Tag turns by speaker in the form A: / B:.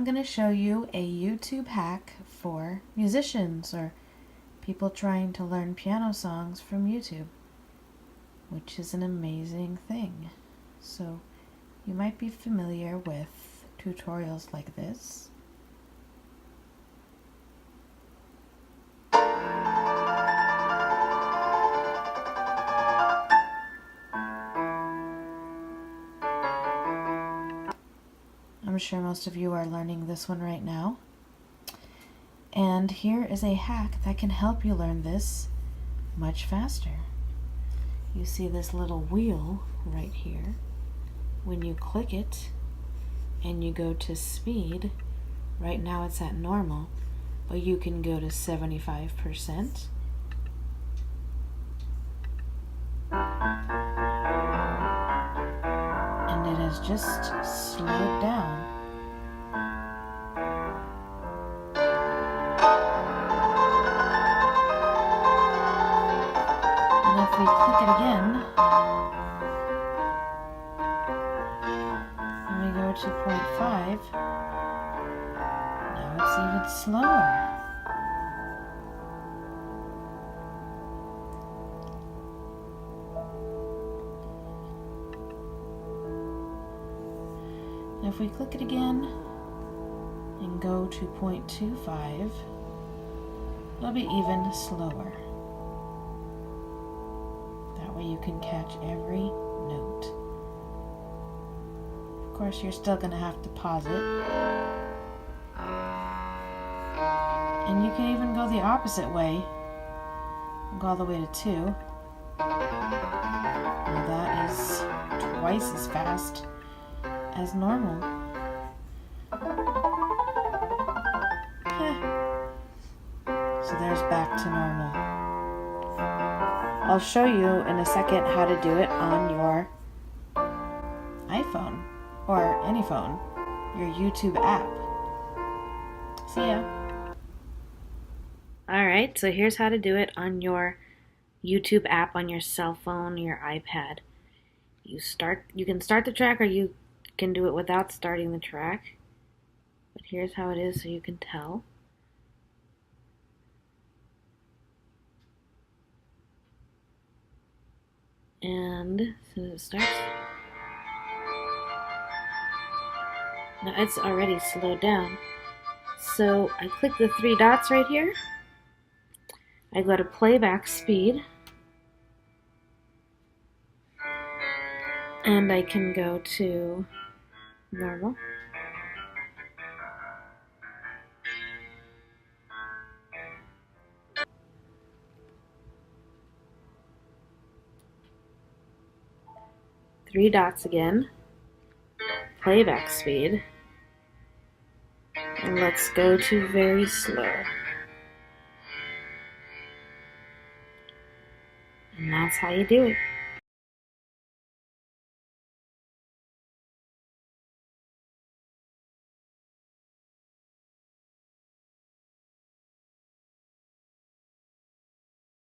A: going to show you a YouTube hack for musicians or people trying to learn piano songs from YouTube, which is an amazing thing. So you might be familiar with tutorials like this. I'm sure most of you are learning this one right now. And here is a hack that can help you learn this much faster. You see this little wheel right here. When you click it and you go to speed, right now it's at normal, but you can go to 75%. And it has just slowed down. And if we click it again, and we go to 0.5, now it's even slower. If we click it again and go to 0.25, it'll be even slower. That way you can catch every note. Of course, you're still going to have to pause it. And you can even go the opposite way. Go all the way to 2. Now that is twice as fast as normal. So there's back to normal. I'll show you in a second how to do it on your iPhone or any phone, your YouTube app. See ya. Alright, so here's how to do it on your YouTube app on your cell phone, your iPad. You can start the track, or you can do it without starting the track, but here's how it is so you can tell. And as soon as it starts, now it's already slowed down. So I click the 3 dots right here, I go to playback speed, and I can go to normal. Three dots again, playback speed, and let's go to very slow. And that's how you do it.